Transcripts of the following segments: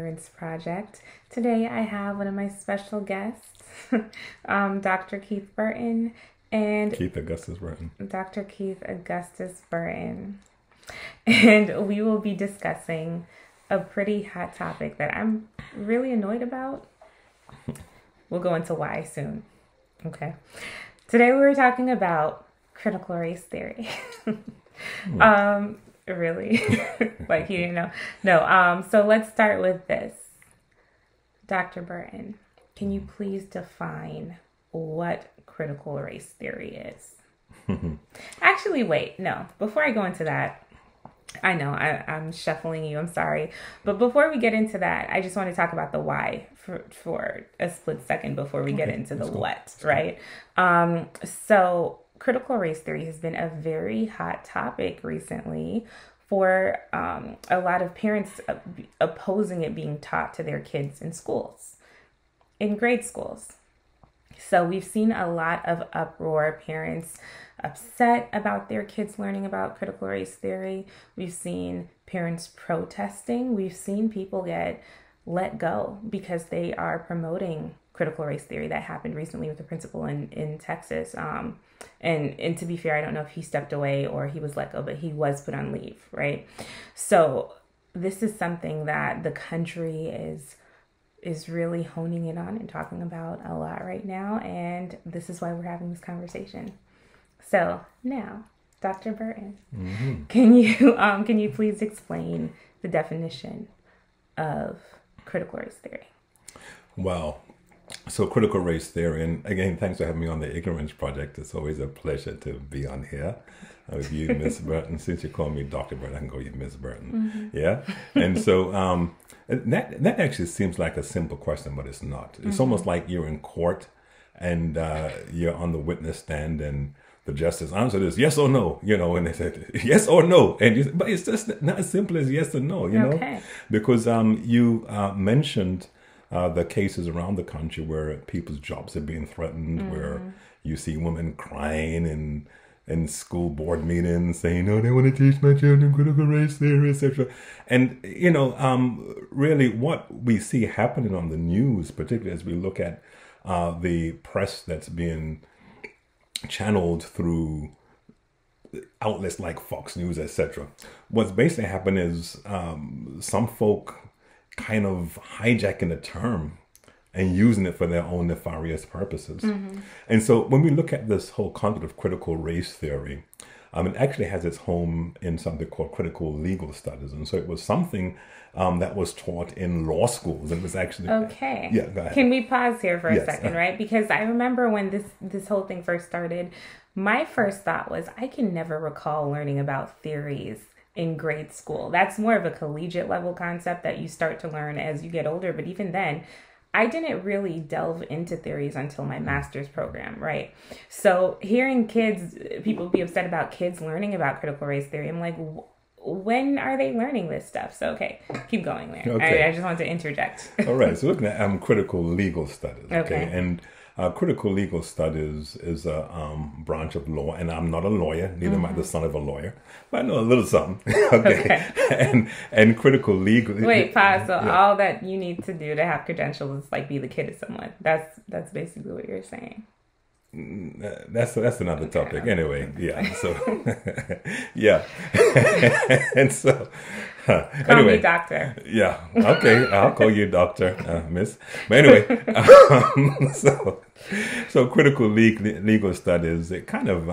Ignorance Project. Today I have one of my special guests, Dr. Keith Burton and Keith Augustus Burton. Dr. Keith Augustus Burton. And we will be discussing a pretty hot topic that I'm really annoyed about. We'll go into why soon. Okay. Today we were talking about critical race theory. Really? Like you didn't know? No. So let's start with this. Dr. Burton, can you please define what critical race theory is? Actually, wait. No. Before I go into that, I know I'm shuffling you. I'm sorry. But before we get into that, I just want to talk about the why for a split second before we get into the what, right? So critical race theory has been a very hot topic recently for a lot of parents opposing it being taught to their kids in schools, in grade schools. So we've seen a lot of uproar, parents upset about their kids learning about critical race theory. We've seen parents protesting. We've seen people get let go because they are promoting critical race theory. That happened recently with the principal in Texas. And to be fair, I don't know if he stepped away or he was let go, but he was put on leave, right? So this is something that the country is really honing in on and talking about a lot right now. And this is why we're having this conversation. So now, Dr. Burton, can you please explain the definition of critical race theory? Wow. So critical race theory, and again, thanks for having me on the Ignorance Project. It's always a pleasure to be on here with you, Miss Burton. Since you call me Dr. Burton, I can call you Miss Burton. Yeah? And so that actually seems like a simple question, but it's not. It's almost like you're in court and you're on the witness stand and the justice answered is yes or no, and they said yes or no. But it's just not as simple as yes or no, know, because you mentioned the cases around the country where people's jobs are being threatened, where you see women crying in school board meetings saying, "Oh, they want to teach my children critical race theory, etc." And really, what we see happening on the news, particularly as we look at the press that's being channeled through outlets like Fox News, etc. What's basically happened is some folk kind of hijacking the term and using it for their own nefarious purposes. And so when we look at this whole concept of critical race theory, it actually has its home in something called critical legal studies. And so it was something that was taught in law schools. And it was actually... Okay. Yeah, go ahead. Can we pause here for a second, right? Because I remember when this whole thing first started, my first thought was, I can never recall learning about theories in grade school. That's more of a collegiate level concept that you start to learn as you get older. But even then, I didn't really delve into theories until my master's program, right? So hearing people be upset about kids learning about critical race theory, I'm like, when are they learning this stuff? So, okay, keep going there. Okay. I just want to interject. All right, so looking at critical legal studies, okay? And critical legal studies is a branch of law, and I'm not a lawyer, neither am I the son of a lawyer, but I know a little something, okay? And critical legal... Wait, pause. So all that you need to do to have credentials is like be the kid of someone. That's basically what you're saying. That's another topic. Okay. Anyway, yeah. So, yeah. And so... Call me doctor. Yeah. Okay. I'll call you doctor, miss. But anyway, so critical legal studies, it kind of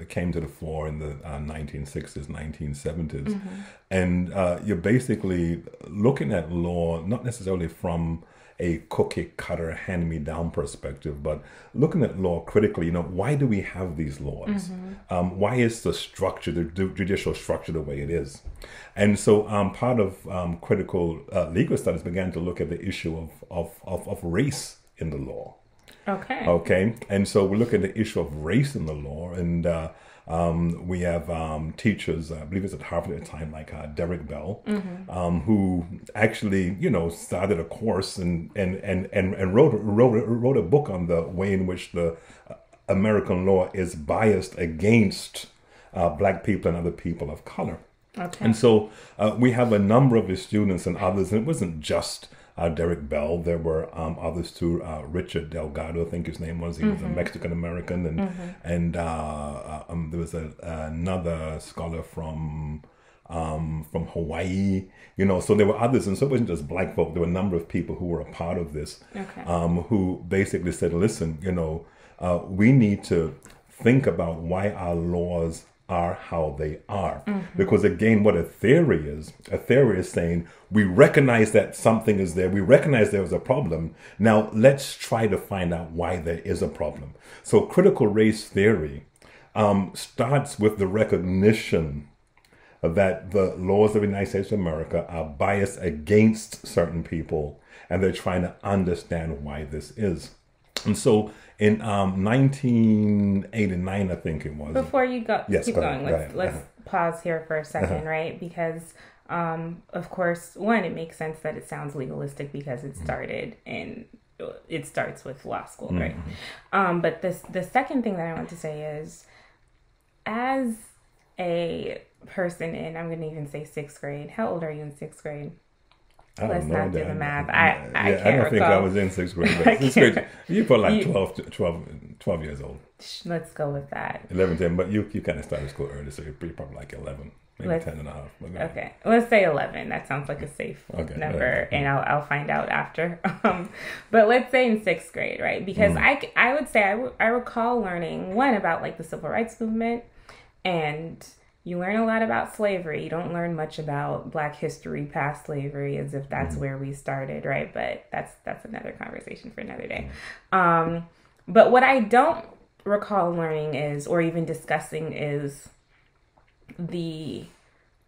came to the fore in the 1960s, 1970s. And you're basically looking at law, not necessarily from a cookie cutter hand-me-down perspective, but looking at law critically, why do we have these laws? Why is the structure, the judicial structure the way it is? And so part of critical legal studies began to look at the issue of race in the law. Okay. And so we look at the issue of race in the law, and we have teachers, I believe it's at Harvard at the time, like Derek Bell, who actually, started a course and wrote a book on the way in which the American law is biased against Black people and other people of color. Okay. And so we have a number of his students and others, and it wasn't just Derek Bell. There were others too. Richard Delgado, I think his name was. He was a Mexican American, and there was another scholar from Hawaii. You know, so there were others, and so it wasn't just black folk. There were a number of people who were a part of this, who basically said, "Listen, you know, we need to think about why our laws are how they are." Because again, what a theory is saying, we recognize that something is there, we recognize there was a problem, now let's try to find out why there is a problem. So critical race theory starts with the recognition that the laws of the United States of America are biased against certain people, and they're trying to understand why this is. And so in 1989, I think it was. Before you go, yes, keep go going. ahead. Let's pause here for a second, right? Because, of course, one, it makes sense that it sounds legalistic because it starts with law school, right? But the second thing that I want to say is, as a person in, I'm going to even say 6th grade. How old are you in 6th grade? Let's not do the math. I don't think I was in 6th grade. But 6th grade, you put like 12 years old. Let's go with that. 11, 10, but you kind of started school early, so you're probably like 11, maybe 10 and a half. Okay, let's say 11. That sounds like a safe number, and I'll find out after. But let's say in 6th grade, right? Because I would say I recall learning, one, about like the civil rights movement, and you learn a lot about slavery. You don't learn much about Black history past slavery, as if that's where we started, right? But that's another conversation for another day. But what I don't recall learning is, or even discussing, is the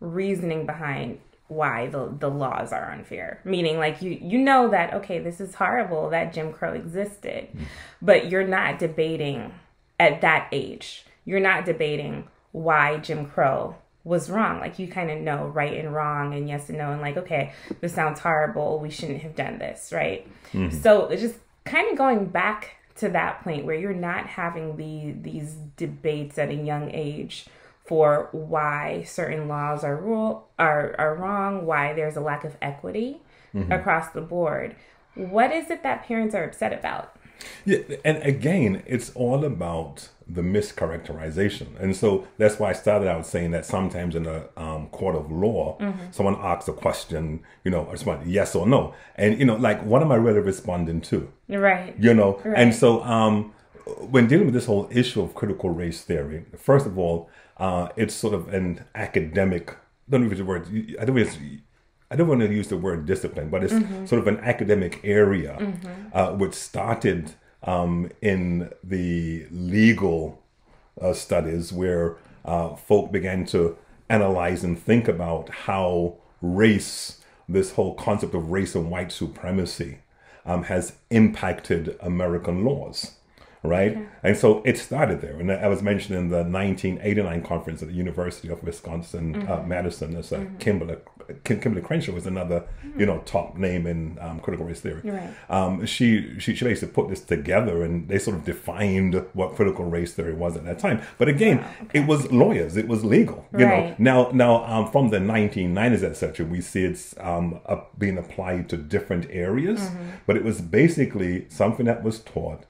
reasoning behind why the laws are unfair. Meaning, like, you know that, okay, this is horrible that Jim Crow existed, but you're not debating at that age. You're not debating why Jim Crow was wrong. Like, you kind of know right and wrong and yes and no, and like, okay, this sounds horrible, we shouldn't have done this, right? So it's just kind of going back to that point where you're not having these debates at a young age for why certain laws are wrong, why there's a lack of equity across the board. What is it that parents are upset about? Yeah, and again, it's all about the mischaracterization. And so that's why I started out saying that sometimes in a court of law, someone asks a question, you know, or respond yes or no. And, you know, like, what am I really responding to? Right. You know, right. And so when dealing with this whole issue of critical race theory, first of all, it's sort of an academic, I don't want to use the word discipline, but it's sort of an academic area, which started in the legal studies, where folk began to analyze and think about how race, this whole concept of race and white supremacy, has impacted American laws. Right? Okay. And so it started there. And I was mentioning the 1989 conference at the University of Wisconsin, Madison. There's Kimberly Crenshaw was another, you know, top name in critical race theory. Right. She basically put this together, and they sort of defined what critical race theory was at that time. But again, it was lawyers, it was legal. You know, now from the 1990s, etc., we see it's being applied to different areas, but it was basically something that was taught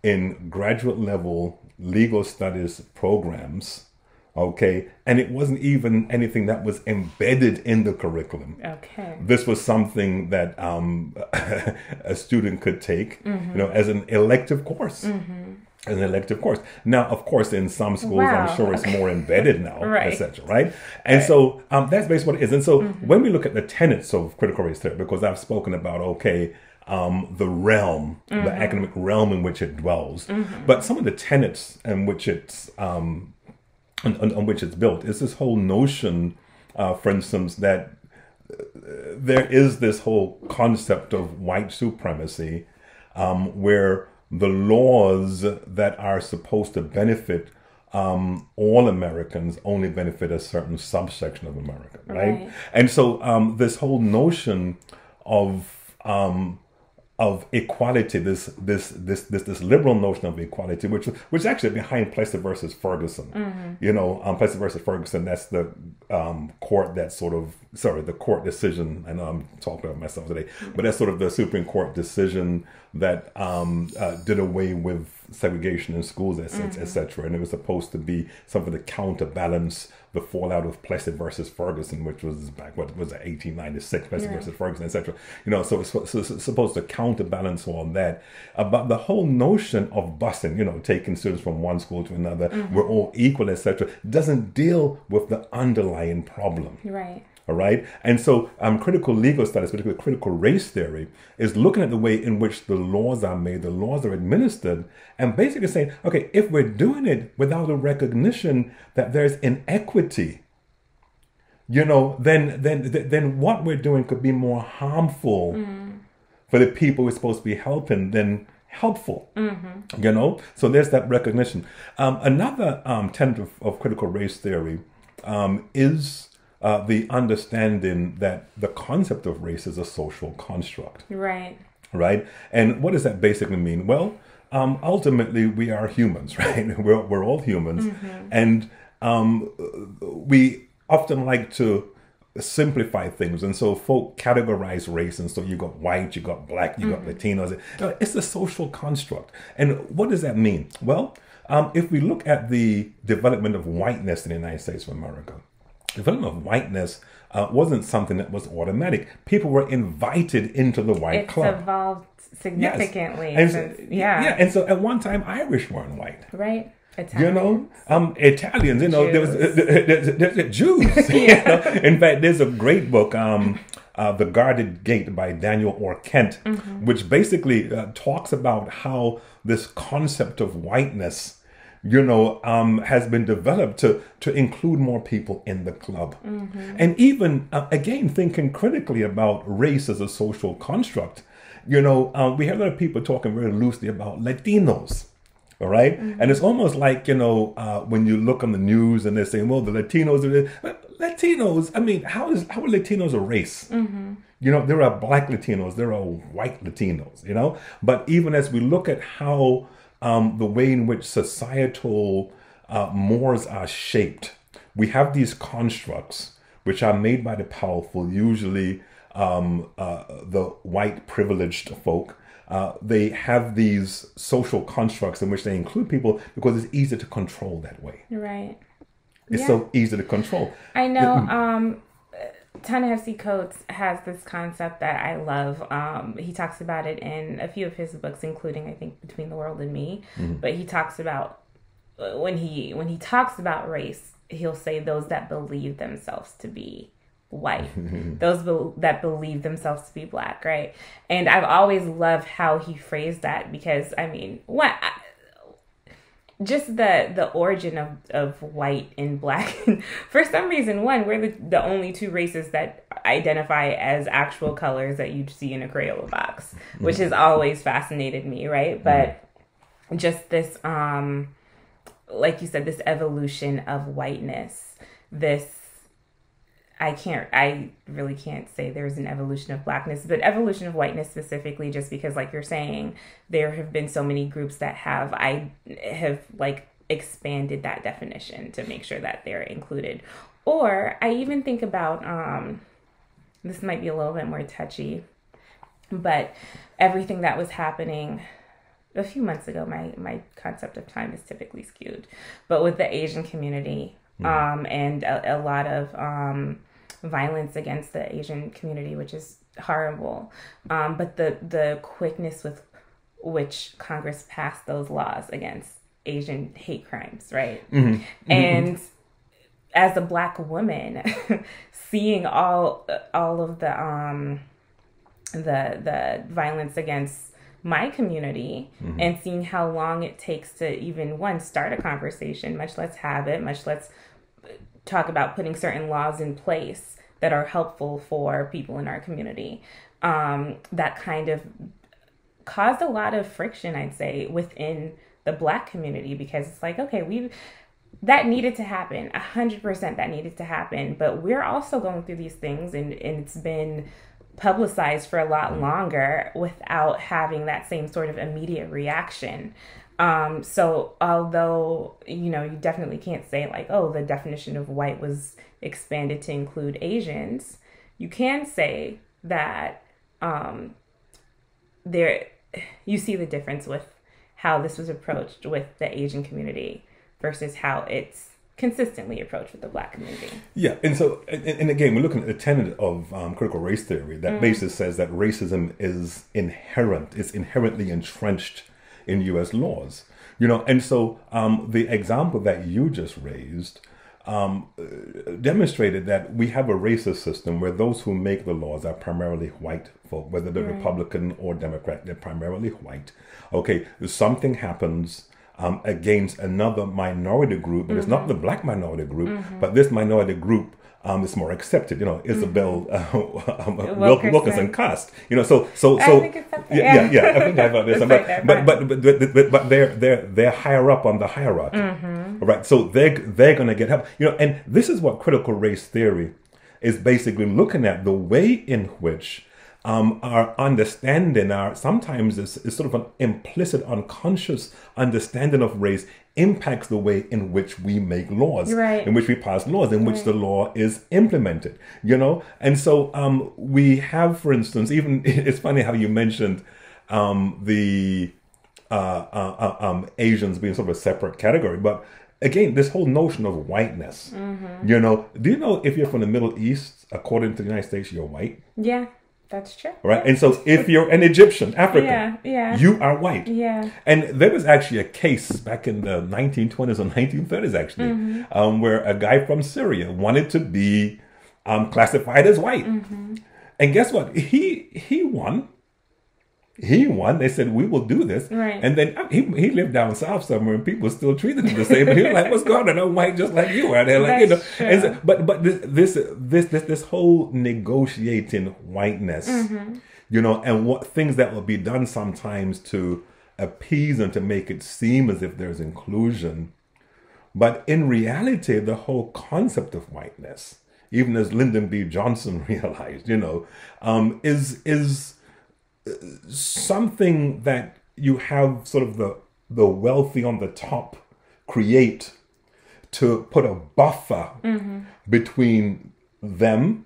in graduate level legal studies programs, okay? And it wasn't even anything that was embedded in the curriculum. Okay. This was something that a student could take, you know, as an elective course. As an elective course. Now, of course, in some schools, I'm sure it's more embedded now, etc., right? And so that's basically what it is. And so when we look at the tenets of critical race theory, because I've spoken about, okay, the realm, the academic realm in which it dwells. But some of the tenets in which it's on which it's built is this whole notion, for instance, that there is this whole concept of white supremacy, where the laws that are supposed to benefit all Americans only benefit a certain subsection of America, right? And so this whole notion of of equality, this liberal notion of equality, which is actually behind Plessy versus Ferguson. You know, Plessy versus Ferguson, that's the court that the court decision. I know I'm talking about myself today, but that's sort of the Supreme Court decision that did away with segregation in schools, etc. And it was supposed to be something to counterbalance the fallout of Plessy versus Ferguson, which was back, what was it, 1896, Plessy versus Ferguson, etc. You know, so it's supposed to counterbalance all that. But the whole notion of busing, you know, taking students from one school to another, we're all equal, etc., doesn't deal with the underlying problem. Right. All right. And so critical legal studies, particularly critical race theory, is looking at the way in which the laws are made, the laws are administered, and basically saying, okay, if we're doing it without a recognition that there's inequity, you know, then what we're doing could be more harmful for the people we're supposed to be helping than helpful. You know, so there's that recognition. Another tenet of critical race theory is the understanding that the concept of race is a social construct. Right. Right. And what does that basically mean? Well, ultimately, we are humans, right? We're all humans. And we often like to simplify things. And so folk categorize race. And so you got white, you got black, you got Latinos. It's a social construct. And what does that mean? Well, if we look at the development of whiteness in the United States of America, development of whiteness wasn't something that was automatic. People were invited into the white club. It's evolved significantly. Yes. Since, And so at one time, Irish weren't white. Right. Italians. You know, Italians, you know, there's Jews. You know? In fact, there's a great book, The Guarded Gate by Daniel Orr Kent, which basically talks about how this concept of whiteness, you know, has been developed to include more people in the club. And even, again, thinking critically about race as a social construct, you know, we have a lot of people talking very loosely about Latinos, all right? And it's almost like, you know, when you look on the news and they're saying, well, the Latinos are... Latinos, I mean, how are Latinos a race? You know, there are black Latinos, there are white Latinos, you know? But even as we look at how the way in which societal mores are shaped, we have these constructs which are made by the powerful, usually the white privileged folk. They have these social constructs in which they include people because it's easy to control that way. Right. It's so easy to control. I know. Ta-Nehisi Coates has this concept that I love. He talks about it in a few of his books, including, I think, Between the World and Me. But he talks about, when he talks about race, he'll say those that believe themselves to be white, those that believe themselves to be black, right? And I've always loved how he phrased that because, I mean, just the origin of white and black. For some reason, we're the only two races that identify as actual colors that you'd see in a Crayola box, which has always fascinated me, right? But just this, like you said, this evolution of whiteness, I really can't say there's an evolution of blackness, but evolution of whiteness specifically, just because, like you're saying, there have been so many groups that have expanded that definition to make sure that they're included. Or I even think about, this might be a little bit more touchy, but everything that was happening a few months ago, my concept of time is typically skewed, but with the Asian community, and a lot of violence against the Asian community, which is horrible. But the quickness with which Congress passed those laws against Asian hate crimes, right? And as a Black woman, seeing all of the violence against my community and seeing how long it takes to even start a conversation, much less have it, much less talk about putting certain laws in place that are helpful for people in our community. That kind of caused a lot of friction, I'd say, within the Black community, because it's like, okay, that needed to happen, 100% that needed to happen, but we're also going through these things, and it's been publicized for a lot longer without having that same sort of immediate reaction. So although, you definitely can't say like, oh, the definition of white was expanded to include Asians, you can say that you see the difference with how this was approached with the Asian community versus how it's consistently approached with the Black community. Yeah, and so, and again, we're looking at the tenet of critical race theory that basically says that racism is inherent, it's inherently entrenched in U.S. laws. And so the example that you just raised demonstrated that we have a racist system where those who make the laws are primarily white folk, whether they're Republican or Democrat, they're primarily white. Okay, something happens against another minority group, but it's not the Black minority group, but this minority group is more accepted. Isabel Wilkerson cast. So I think it's something. I think I've heard this. But they're higher up on the hierarchy, right? So they're going to get help. And this is what critical race theory is basically looking at: the way in which our understanding, sometimes it's sort of an implicit, unconscious understanding of race impacts the way in which we make laws, in which we pass laws, in which the law is implemented, And so we have, for instance, even it's funny how you mentioned the Asians being sort of a separate category, but again, this whole notion of whiteness, do you know if you're from the Middle East, according to the United States, you're white? Yeah. That's true. Right. And so if you're an Egyptian, African, you are white. Yeah. And there was actually a case back in the 1920s or 1930s, actually, where a guy from Syria wanted to be classified as white. And guess what? He won. He won. They said, we will do this. Right. And then he lived down south somewhere and people still treated him the same. But he was like, what's going on? I'm white just like you are. They're like, And so, but this whole negotiating whiteness, and what things that will be done sometimes to appease and to make it seem as if there's inclusion. But in reality, the whole concept of whiteness, even as Lyndon B. Johnson realized, is something that you have sort of the wealthy on the top create to put a buffer between them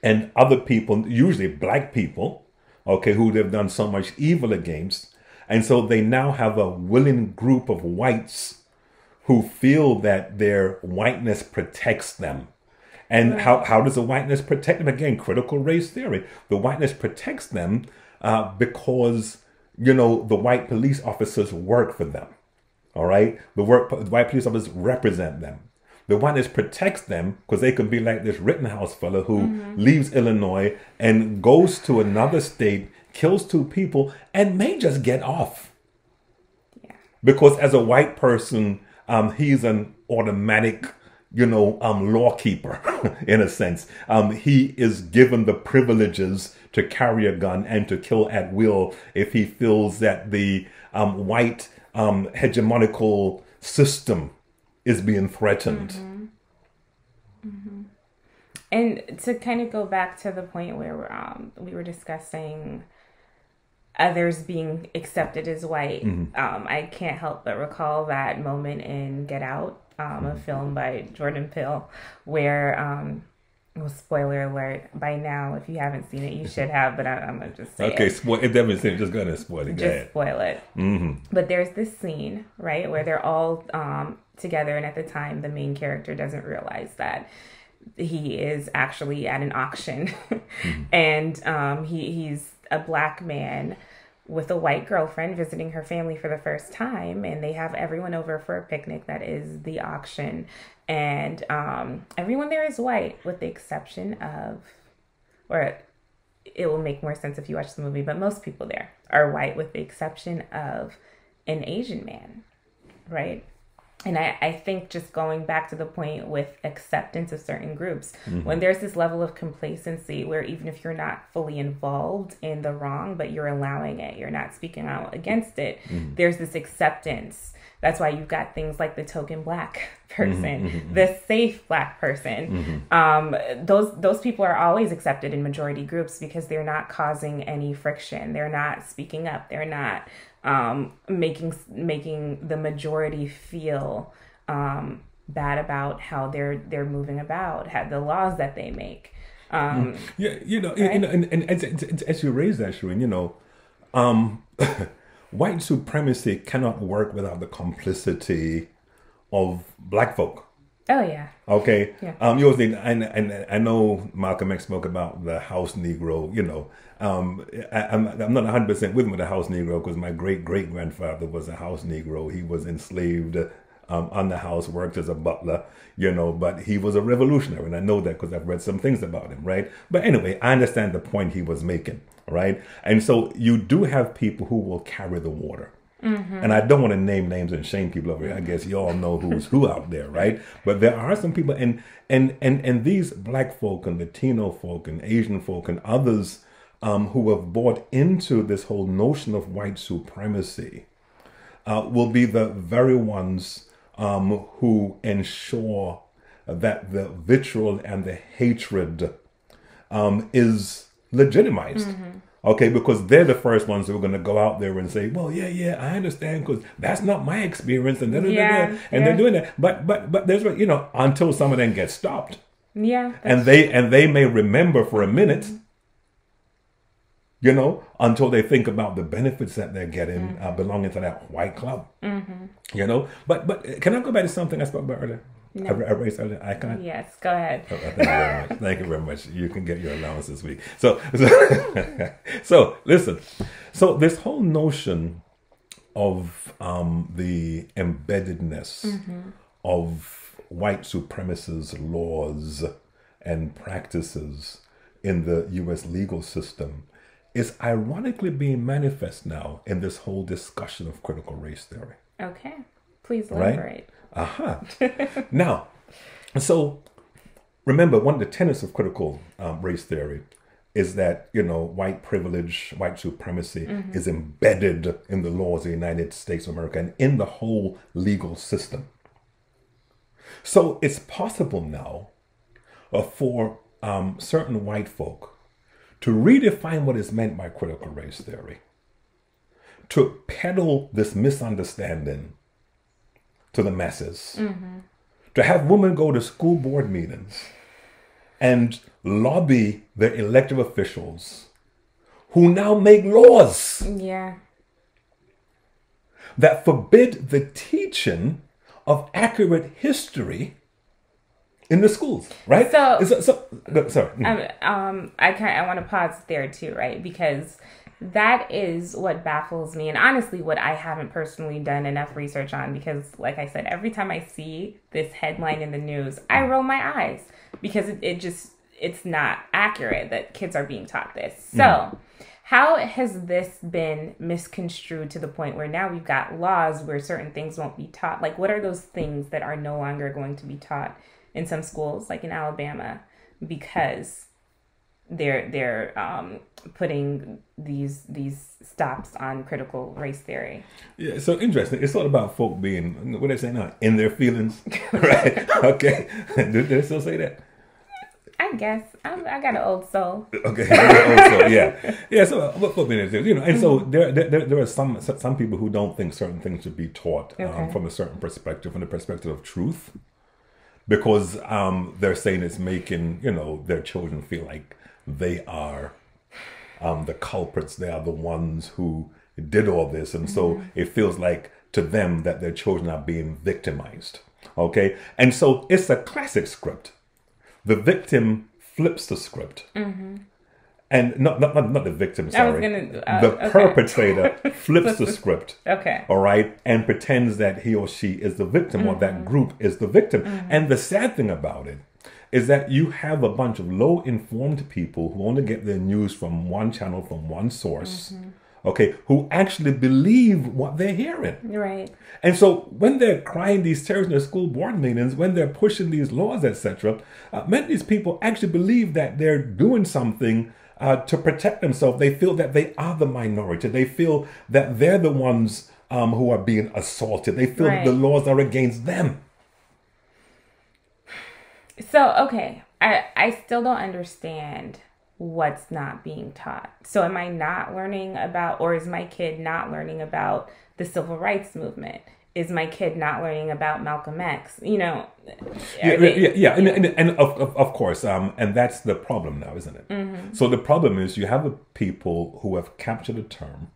and other people, usually Black people, who they've done so much evil against. And so they now have a willing group of whites who feel that their whiteness protects them. And how does the whiteness protect them? Again, critical race theory. The whiteness protects them because, the white police officers work for them. All right? The white police officers represent them. The whiteness protects them because they can be like this Rittenhouse fellow who leaves Illinois and goes to another state, kills 2 people, and may just get off. Yeah. Because as a white person, he's an automatic lawkeeper in a sense. He is given the privileges to carry a gun and to kill at will if he feels that the white hegemonical system is being threatened. And to kind of go back to the point where we were discussing others being accepted as white, I can't help but recall that moment in Get Out, a film by Jordan Peele, where, spoiler alert, by now, if you haven't seen it, you should have, but I'm going to just say it. It definitely seems, just go ahead and spoil it. Just spoil it. But there's this scene, right, where they're all together, and at the time, the main character doesn't realize that he is actually at an auction, and he's a Black man with a white girlfriend visiting her family for the first time, and they have everyone over for a picnic that is the auction, and everyone there is white with the exception of, or it will make more sense if you watch the movie, but most people there are white with the exception of an Asian man, right? And I think just going back to the point with acceptance of certain groups, when there's this level of complacency where even if you're not fully involved in the wrong, but you're allowing it, you're not speaking out against it, there's this acceptance. That's why you've got things like the token Black person, the safe Black person. Those people are always accepted in majority groups because they're not causing any friction. They're not speaking up. They're not making the majority feel bad about how they're moving about, the laws that they make. And as you raise that, Shereen, white supremacy cannot work without the complicity of Black folk. Oh yeah. Okay. Yeah. You always need, and I know Malcolm X spoke about the house Negro. I'm not 100% with him with the house Negro because my great grandfather was a house Negro. He was enslaved on the house, worked as a butler, but he was a revolutionary, and I know that because I've read some things about him, right? But anyway, I understand the point he was making, right? And so you do have people who will carry the water. And I don't want to name names and shame people over here. I guess you all know who's who out there, right? But there are some people, and these Black folk and Latino folk and Asian folk and others who have bought into this whole notion of white supremacy will be the very ones who ensure that the vitriol and the hatred is legitimized. Okay, because they're the first ones who are going to go out there and say, well, yeah, I understand because that's not my experience. And they're doing that. But there's, until some of them get stopped. Yeah. And they may remember for a minute, until they think about the benefits that they're getting belonging to that white club. But can I go back to something I spoke about earlier? No. I raised earlier icon? Yes, go ahead. Oh, thank you very much. Thank you very much. You can get your allowance this week. So listen. So this whole notion of the embeddedness of white supremacist laws and practices in the U.S. legal system is ironically being manifest now in this whole discussion of critical race theory. Okay. Please elaborate. Right? Now, so remember, one of the tenets of critical race theory is that, white privilege, white supremacy is embedded in the laws of the United States of America and in the whole legal system. So it's possible now for certain white folk to redefine what is meant by critical race theory, to peddle this misunderstanding to the masses, to have women go to school board meetings and lobby the elected officials who now make laws that forbid the teaching of accurate history in the schools, right? Sorry. I want to pause there too, right? Because that is what baffles me, and honestly what I haven't personally done enough research on, because like I said, every time I see this headline in the news, I roll my eyes because it's not accurate that kids are being taught this. So how has this been misconstrued to the point where now we've got laws where certain things won't be taught? Like, what are those things that are no longer going to be taught in some schools, like in Alabama, because they're putting these stops on critical race theory? Yeah, so interesting. It's all about folk being, what they say now, in their feelings, right? Okay, do they still say that? I guess I got an old soul. Okay, old soul. Yeah. So folk being in their feelings, and so there are some people who don't think certain things should be taught from a certain perspective, from the perspective of truth, because they're saying it's making their children feel like they are the culprits. They are the ones who did all this. And so it feels like to them that their children are being victimized. Okay. And so it's a classic script. The victim flips the script. And not the victim, sorry. The perpetrator flips the script. Okay. All right. And pretends that he or she is the victim or that group is the victim. And the sad thing about it is that you have a bunch of low-informed people who only get their news from one channel, from one source, okay, who actually believe what they're hearing. Right. And so when they're crying these tears in their school board meetings, when they're pushing these laws, etc., many of these people actually believe that they're doing something to protect themselves. They feel that they are the minority. They feel that they're the ones who are being assaulted. They feel that the laws are against them. So, okay, I still don't understand what's not being taught. So am I not learning about, or is my kid not learning about the civil rights movement? Is my kid not learning about Malcolm X? You know, and of course, and that's the problem now, isn't it? Mm-hmm. So the problem is you have people who have captured a term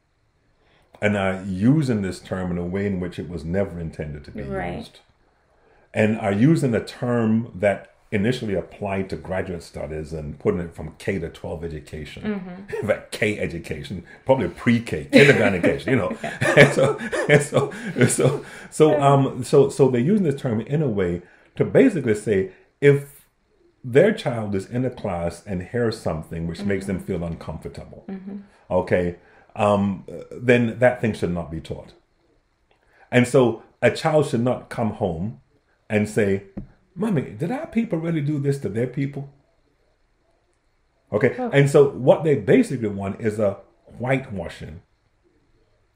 and are using this term in a way in which it was never intended to be used, and are using a term that initially applied to graduate studies and putting it from K to 12 education, in fact, K education, probably pre-K, kindergarten education, you know. So they're using this term in a way to basically say if their child is in a class and hears something which makes them feel uncomfortable, okay, then that thing should not be taught. And so a child should not come home and say, Mommy, did our people really do this to their people? Okay, and so what they basically want is a whitewashing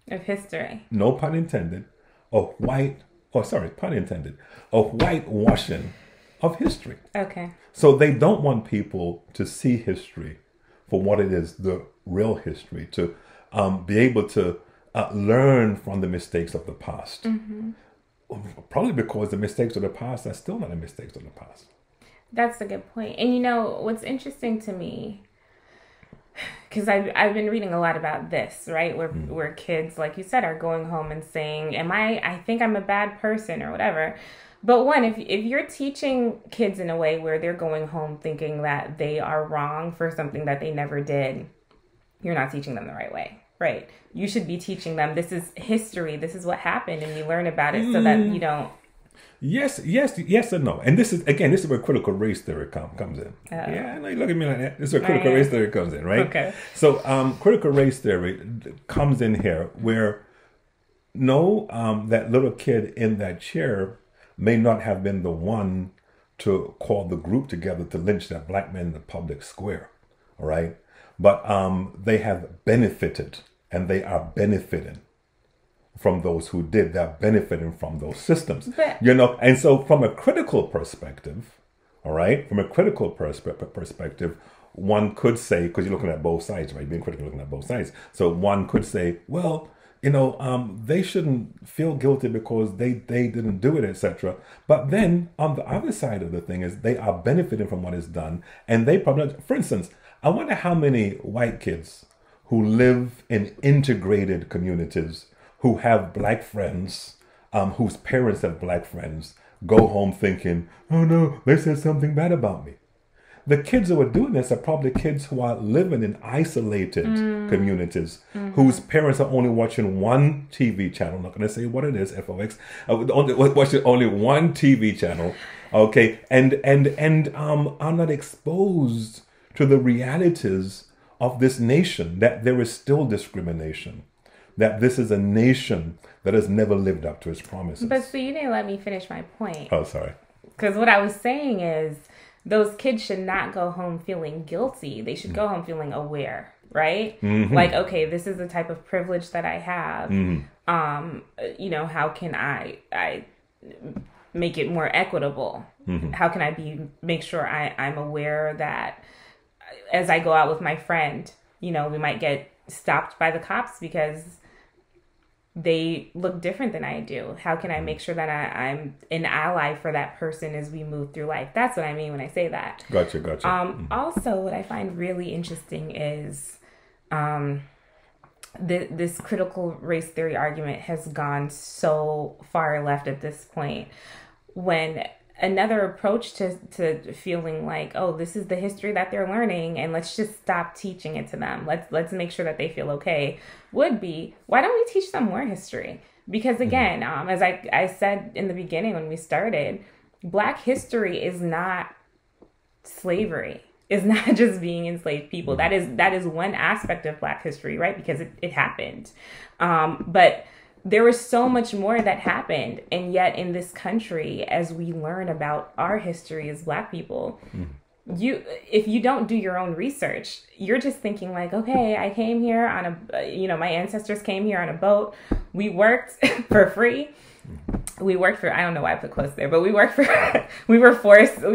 of history. No pun intended. Pun intended. A whitewashing of history. Okay. So they don't want people to see history for what it is, the real history, to be able to learn from the mistakes of the past. Mm-hmm. Probably because the mistakes of the past are still not the mistakes of the past. That's a good point. And you know, what's interesting to me, because I've been reading a lot about this, right? Where kids, like you said, are going home and saying, I think I'm a bad person or whatever. But one, if you're teaching kids in a way where they're going home thinking that they are wrong for something that they never did, you're not teaching them the right way. Right. You should be teaching them, this is history, this is what happened, and you learn about it so that you don't... Yes and no. And this is where critical race theory comes in. Yeah, no, you look at me like that. This is where critical race theory comes in, right? Okay. So critical race theory comes in here where that little kid in that chair may not have been the one to call the group together to lynch that black man in the public square, all right? But they have benefited, and they are benefiting from those who did. They're benefiting from those systems, And so, from a critical perspective, all right, perspective, one could say, because you're looking at both sides, right? Being critical, looking at both sides. So one could say, well, they shouldn't feel guilty because they didn't do it, etc. But then on the other side of the thing is they are benefiting from what is done, and they probably, for instance, I wonder how many white kids who live in integrated communities, who have black friends, whose parents have black friends, go home thinking, oh no, they said something bad about me. The kids who are doing this are probably kids who are living in isolated communities, whose parents are only watching one TV channel. I'm not going to say what it is, FOX. Watching only one TV channel, okay, and are not exposed to the realities of this nation, that there is still discrimination, that this is a nation that has never lived up to its promises. But so you didn't let me finish my point. Oh, sorry. Because what I was saying is those kids should not go home feeling guilty. They should go home feeling aware, right? Mm-hmm. Like, okay, this is the type of privilege that I have. Mm-hmm. How can I make it more equitable? Mm-hmm. How can I make sure I'm aware that as I go out with my friend, we might get stopped by the cops because they look different than I do. How can I make sure that I'm an ally for that person as we move through life? That's what I mean when I say that. Gotcha. Also, what I find really interesting is this critical race theory argument has gone so far left at this point, when another approach to feeling like, oh, this is the history that they're learning and let's just stop teaching it to them. Let's make sure that they feel okay, would be, why don't we teach them more history? Because again, as I said in the beginning when we started, Black history is not slavery. is not just being enslaved people. That is one aspect of Black history, right? Because it happened. But there was so much more that happened. And yet in this country, as we learn about our history as Black people, if you don't do your own research, you're just thinking like, okay, I came here on my ancestors came here on a boat. We worked for free. We worked for, I don't know why I put quotes there, but we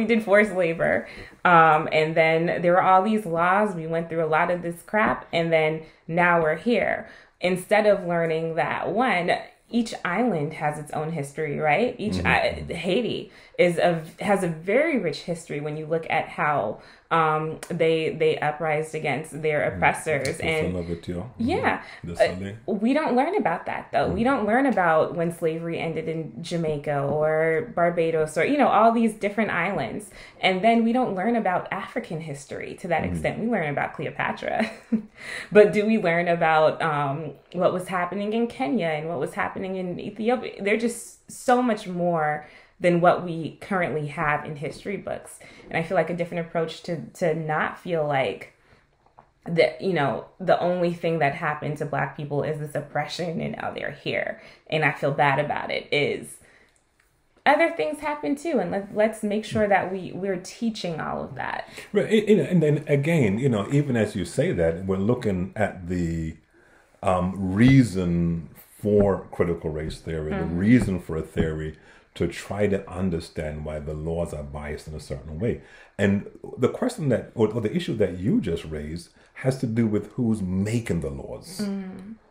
did forced labor. And then there were all these laws. We went through a lot of this crap. And then now we're here. Instead of learning that, one, each island has its own history, right? Haiti has a very rich history when you look at how they uprised against their oppressors. We don't learn about that though. We don't learn about when slavery ended in Jamaica or Barbados or all these different islands. And then we don't learn about African history to that extent. We learn about Cleopatra. But do we learn about what was happening in Kenya and what was happening in Ethiopia? They're just so much more than what we currently have in history books. And I feel like a different approach to not feel like that, the only thing that happened to Black people is this oppression and now they're here. And I feel bad about it, is other things happen too. And let's make sure that we're teaching all of that. Right. And then again, even as you say that, we're looking at the reason for critical race theory, the reason for a theory to try to understand why the laws are biased in a certain way. And the question or the issue that you just raised has to do with who's making the laws.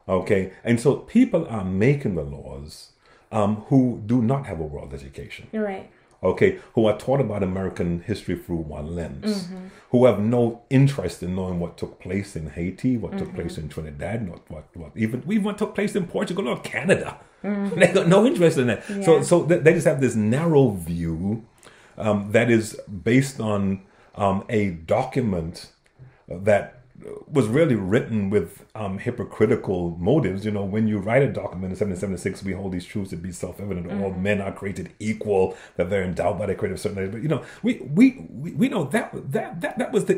Okay? And so people are making the laws who do not have a world education. You're right. Okay, who are taught about American history through one lens, who have no interest in knowing what took place in Haiti, what took place in Trinidad, even what took place in Portugal or Canada. They got no interest in that. Yeah. So they just have this narrow view that is based on a document that was really written with hypocritical motives. When you write a document in 1776, we hold these truths to be self-evident. All men are created equal, that they're endowed by the creative certain. But we know that was the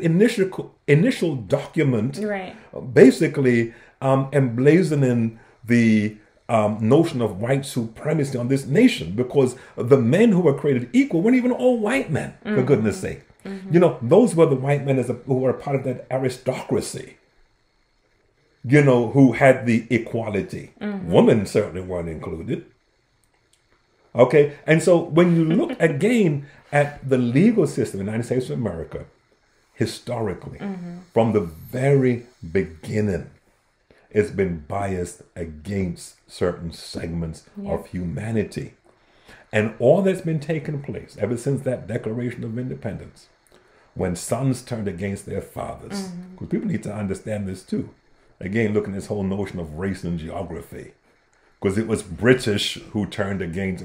initial document, right? Basically, emblazoning the notion of white supremacy on this nation, because the men who were created equal weren't even all white men, for goodness sake. Those were the white men who were part of that aristocracy, who had the equality. Women certainly weren't included. Okay, and so when you look again at the legal system in the United States of America, historically, from the very beginning, it's been biased against certain segments of humanity. And all that's been taking place ever since that Declaration of Independence, when sons turned against their fathers, because people need to understand this too. Again, looking at this whole notion of race and geography, because it was British sons who turned against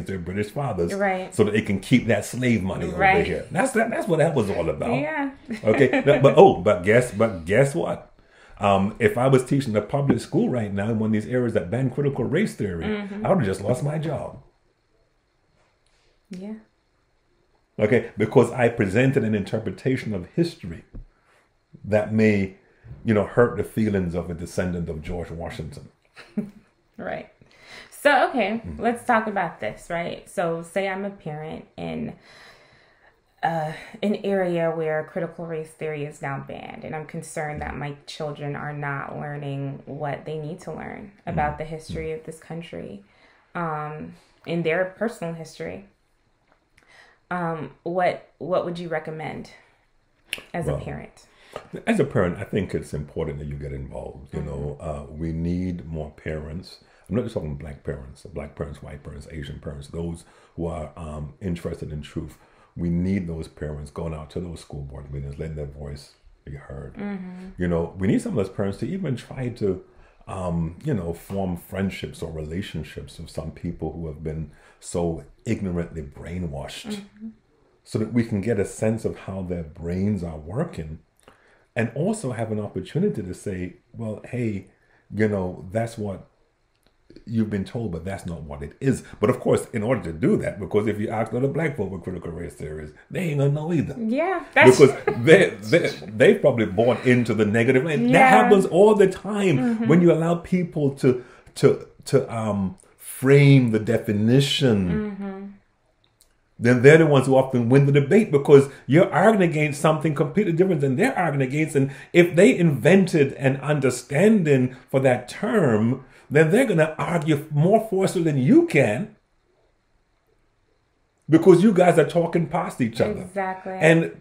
their British fathers, right, so that they can keep that slave money over here. That's what that was all about. Yeah. Okay. But guess what? If I was teaching a public school right now in one of these areas that ban critical race theory, I would have just lost my job. Yeah. Okay, because I presented an interpretation of history that may, hurt the feelings of a descendant of George Washington. Right. So, okay, let's talk about this, right? So, say I'm a parent in an area where critical race theory is now banned, and I'm concerned that my children are not learning what they need to learn about the history of this country, in their personal history. What would you recommend as a parent? As a parent, I think it's important that you get involved. We need more parents. I'm not just talking black parents, white parents, Asian parents, those who are interested in truth. We need those parents going out to those school board meetings, letting their voice be heard. We need some of those parents to even try to, form friendships or relationships with some people who have been so ignorantly brainwashed, so that we can get a sense of how their brains are working, and also have an opportunity to say, well, hey, that's what you've been told, but that's not what it is. But of course, in order to do that, because if you ask other black folk what critical race theory is, they ain't gonna know either. Yeah, that's because they probably bought into the negative. And that happens all the time when you allow people to frame the definition. Then they're the ones who often win the debate because you're arguing against something completely different than they're arguing against. And if they invented an understanding for that term, then they're going to argue more forcefully than you can because you guys are talking past each other. Exactly. And,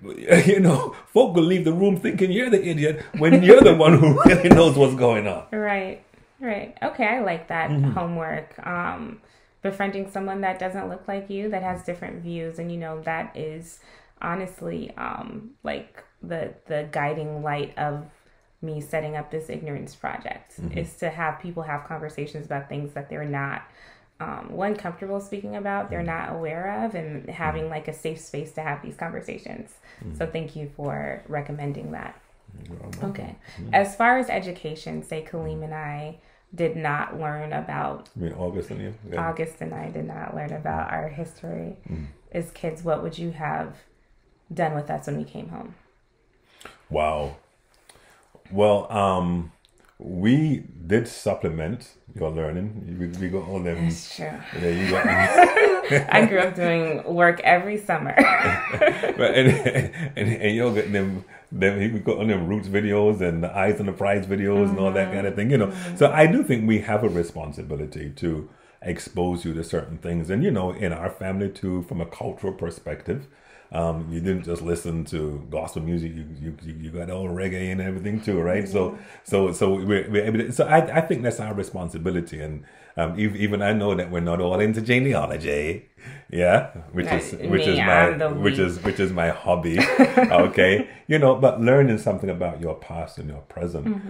folk will leave the room thinking you're the idiot when you're the one who really knows what's going on. Right. Okay, I like that homework. Befriending someone that doesn't look like you, that has different views, and that is honestly like the guiding light of me setting up this ignorance project is to have people have conversations about things that they're not one comfortable speaking about, they're not aware of, and having like a safe space to have these conversations. So thank you for recommending that. Okay. As far as education, say Kaleem and I did not learn about... You mean August and you? Yeah. August and I did not learn about our history as kids. What would you have done with us when we came home? Wow. Well, we did supplement your learning. We got all them... That's true. Yeah, you got... I grew up doing work every summer. and you'll get them we got on them Roots videos and the Eyes on the Prize videos and all that kind of thing, So I do think we have a responsibility to expose you to certain things. And, in our family too, from a cultural perspective, you didn't just listen to gospel music. You got all reggae and everything too, right? So we're able to, so I think that's our responsibility. And even I know that we're not all into genealogy, which is my hobby. Okay, but learning something about your past and your present,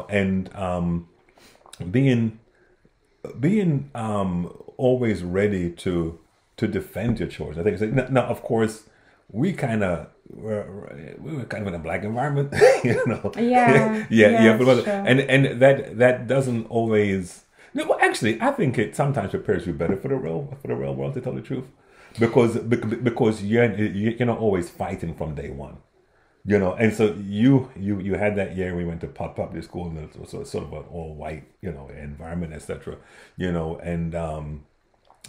and being always ready to defend your choice. I think now, of course, we were kind of in a black environment, Yeah, but and that doesn't always. No, well, actually, I think it sometimes prepares you better for the real world, to tell the truth, because you're not always fighting from day one, And so you had that year we went to public school, and it was sort of an all white environment, etc. And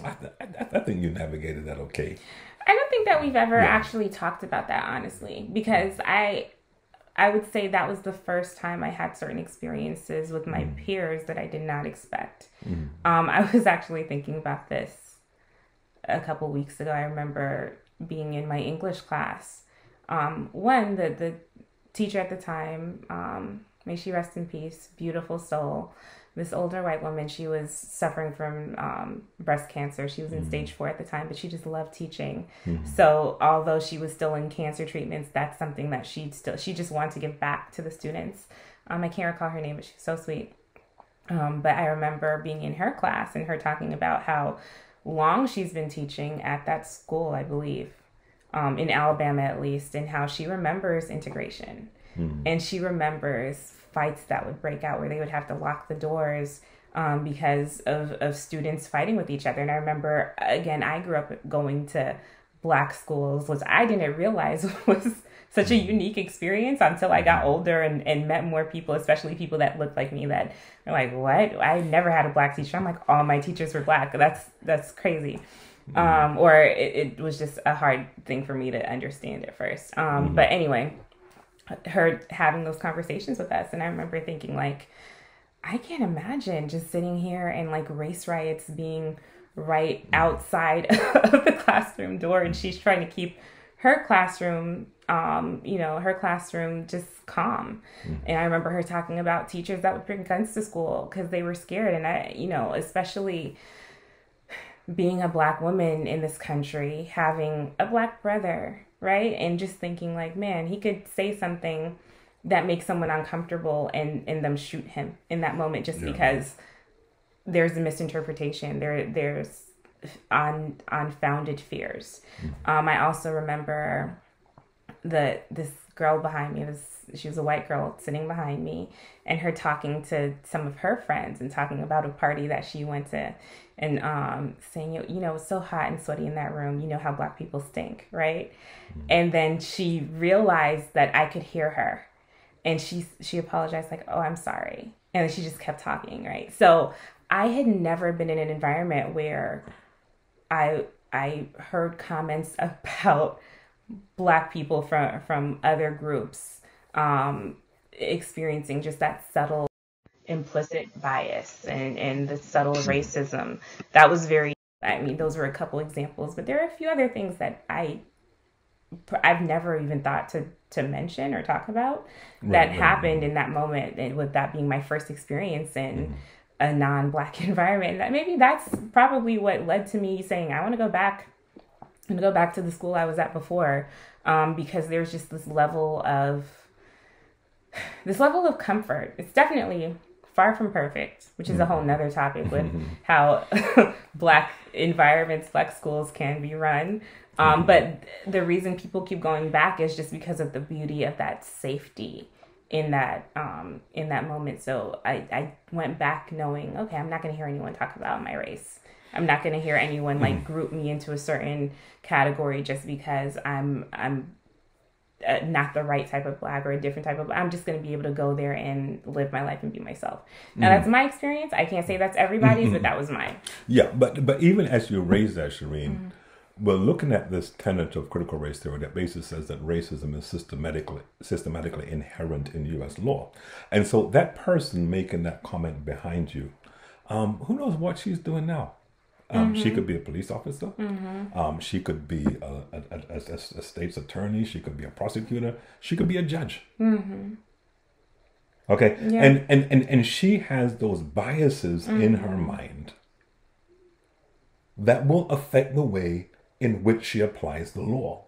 I think you navigated that okay. I don't think that we've ever actually talked about that, honestly, because I would say that was the first time I had certain experiences with my peers that I did not expect. I was actually thinking about this a couple weeks ago. I remember being in my English class. The teacher at the time, may she rest in peace, beautiful soul, this older white woman, she was suffering from breast cancer. She was in stage 4 at the time, but she just loved teaching. So although she was still in cancer treatments, that's something that she just wanted to give back to the students. I can't recall her name, but she's so sweet. But I remember being in her class and her talking about how long she's been teaching at that school, I believe, in Alabama at least, and how she remembers integration. And she remembers fights that would break out where they would have to lock the doors because of students fighting with each other. And I remember, again, I grew up going to black schools, which I didn't realize was such a unique experience until I got older and met more people, especially people that looked like me, that are like, what? I never had a black teacher. I'm like, all my teachers were black. That's crazy. Or it was just a hard thing for me to understand at first. But anyway, her having those conversations with us, and I remember thinking, like, I can't imagine just sitting here and like race riots being right outside of the classroom door, and she's trying to keep her classroom just calm. And I remember her talking about teachers that would bring guns to school because they were scared. And I, especially being a black woman in this country, having a black brother, right? And just thinking like, man, he could say something that makes someone uncomfortable and them shoot him in that moment just because there's a misinterpretation. There's unfounded fears. I also remember this girl behind me. She was a white girl sitting behind me, and her talking to some of her friends and talking about a party that she went to, and saying, it's so hot and sweaty in that room. You know how Black people stink, right? And then she realized that I could hear her, and she apologized, like, "Oh, I'm sorry," and then she just kept talking, right? So I had never been in an environment where I heard comments about Black people from other groups experiencing just that subtle implicit bias and the subtle racism. That was those were a couple examples, but there are a few other things that I've never even thought to mention or talk about that happened in that moment, and with that being my first experience in a non-Black environment. That maybe that's probably what led to me saying I want to go back to the school I was at before, because there's just this level of comfort. It's definitely far from perfect, which is a whole nother topic with how Black environments, Black schools can be run. But the reason people keep going back is just because of the beauty of that safety in that moment. So I went back knowing, okay, I'm not going to hear anyone talk about my race. I'm not going to hear anyone like group me into a certain category just because I'm not the right type of Black or a different type of Black. I'm just going to be able to go there and live my life and be myself. Now that's my experience. I can't say that's everybody's, but that was mine. Yeah, but even as you raise that, Shireen, we're looking at this tenet of critical race theory that basically says that racism is systematically inherent in U.S. law. And so that person making that comment behind you, who knows what she's doing now? She could be a police officer. She could be a state's attorney. She could be a prosecutor. She could be a judge. Okay, yeah. And she has those biases in her mind that will affect the way in which she applies the law.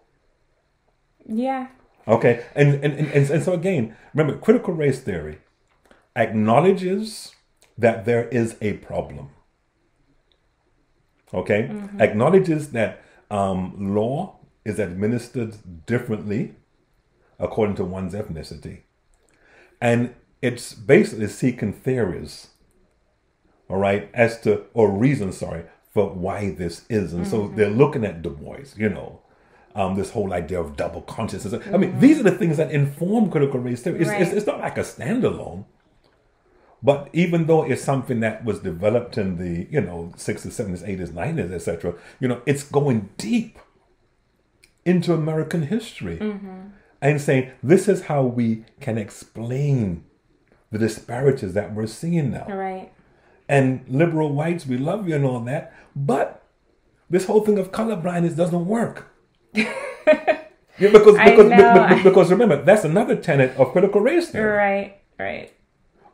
Yeah. Okay, and so again, remember, critical race theory acknowledges that there is a problem. Okay, acknowledges that law is administered differently according to one's ethnicity, and it's basically seeking theories, all right, reasons for why this is. And so they're looking at Du Bois, this whole idea of double consciousness. I mean, these are the things that inform critical race theory. It's not like a standalone. But even though it's something that was developed in the, 60s, 70s, 80s, 90s, etc., it's going deep into American history and saying, this is how we can explain the disparities that we're seeing now. Right. And liberal whites, we love you and all that, but this whole thing of colorblindness doesn't work. Because remember, that's another tenet of critical race theory. Right.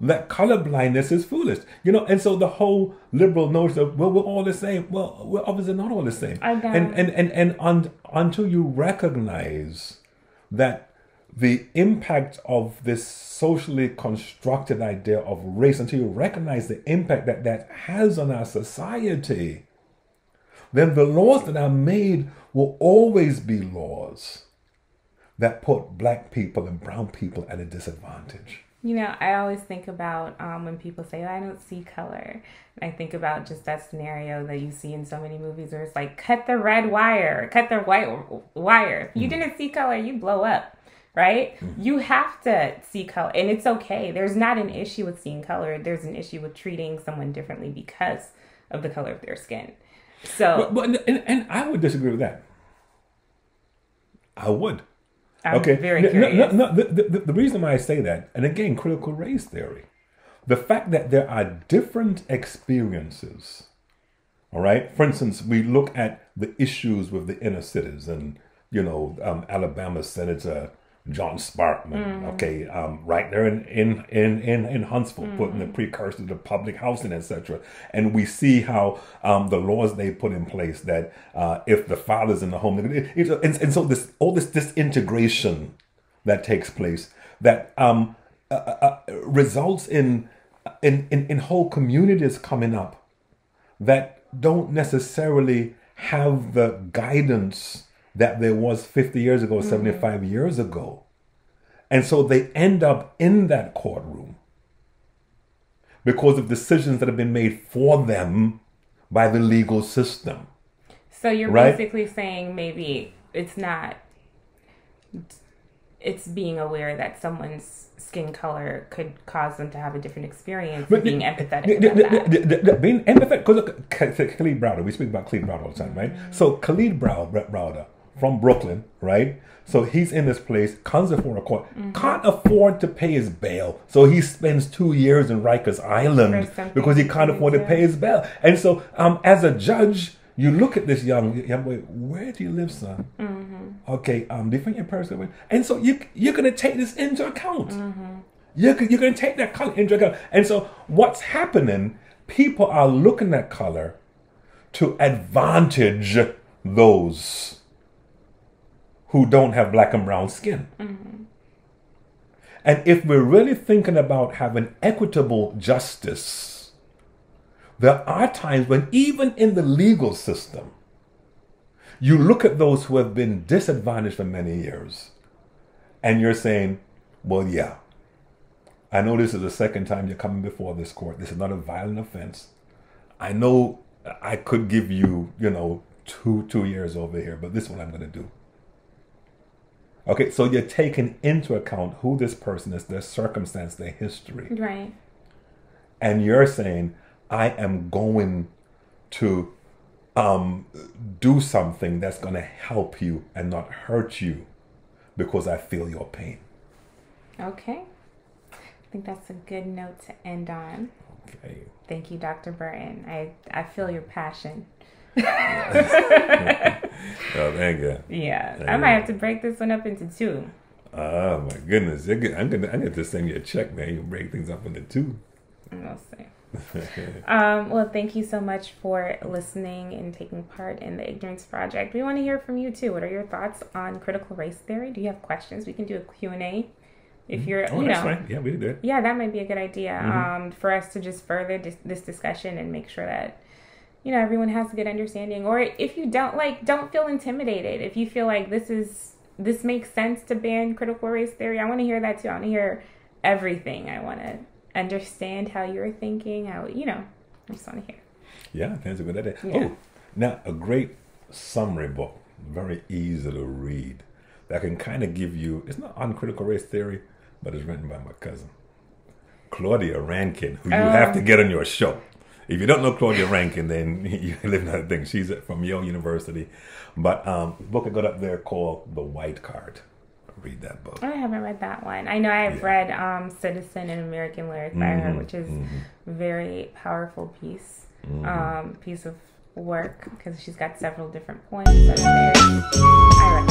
That colorblindness is foolish, and so the whole liberal notion of, well, we're all the same. Well, we're obviously not all the same. Until you recognize that the impact of this socially constructed idea of race, until you recognize the impact that has on our society, then the laws that are made will always be laws that put Black people and brown people at a disadvantage. I always think about when people say, I don't see color. And I think about just that scenario that you see in so many movies where it's like, cut the red wire, cut the white wire. If you didn't see color, you blow up, right? You have to see color. And it's okay. There's not an issue with seeing color. There's an issue with treating someone differently because of the color of their skin. So, and I would disagree with that. I would. I'm very curious. The reason why I say that, and again, critical race theory, the fact that there are different experiences, all right? For instance, we look at the issues with the inner cities and, Alabama Senator John Sparkman, okay, right there in Huntsville, putting the precursor to public housing, etc. And we see how the laws they put in place that if the father's in the home, and so this disintegration that takes place that results in whole communities coming up that don't necessarily have the guidance that there was 50 years ago, 75 years ago. And so they end up in that courtroom because of decisions that have been made for them by the legal system. So you're basically saying maybe it's not, it's being aware that someone's skin color could cause them to have a different experience, but being empathetic about that. Being empathetic, because Khalid Browder, we speak about Khalid Browder all the time, right? So Khalid Browder from Brooklyn, right? So he's in this place, comes before a court, can't afford to pay his bail. So he spends 2 years in Rikers Island because he can't afford to pay his bail. And so as a judge, you look at this young boy, where do you live, son? Okay, do you think your parents are? And so you're going to take this into account. You're going to take that color into account. And so what's happening, people are looking at color to advantage those who don't have black and brown skin. And if we're really thinking about having equitable justice, there are times when even in the legal system, you look at those who have been disadvantaged for many years, and you're saying, well, yeah, I know this is the second time you're coming before this court. This is not a violent offense. I know I could give you, 2 years over here, but this is what I'm going to do. Okay, so you're taking into account who this person is, their circumstance, their history. Right. And you're saying, I am going to do something that's going to help you and not hurt you because I feel your pain. Okay. I think that's a good note to end on. Okay. Thank you, Dr. Burton. I feel your passion. Oh, thank you. Yeah, I might have to break this one up into 2. Oh my goodness! I'm gonna to send you a check, man. You break things up into 2. We'll see. Well, thank you so much for listening and taking part in the Ignorance Project. We want to hear from you too. What are your thoughts on critical race theory? Do you have questions? We can do a Q&A. If you're, that's fine. Yeah, we can do it. Yeah, that might be a good idea. For us to just further this discussion and make sure that everyone has a good understanding. Or if you don't feel intimidated. If you feel like this makes sense to ban critical race theory, I want to hear that too. I want to hear everything. I want to understand how you're thinking, I just want to hear. Yeah, that's a good idea. Yeah. Oh, now a great summary book, very easy to read, that can kind of give you, it's not on critical race theory, but it's written by my cousin, Claudia Rankin, who you have to get on your show. If you don't know Claudia Rankin, then you live in another thing. She's from Yale University. But a book I got up there called The White Card. Read that book. I haven't read that one. I know I've read Citizen and American Lyric by her, which is a very powerful piece of work because she's got several different points that are very, I recommend.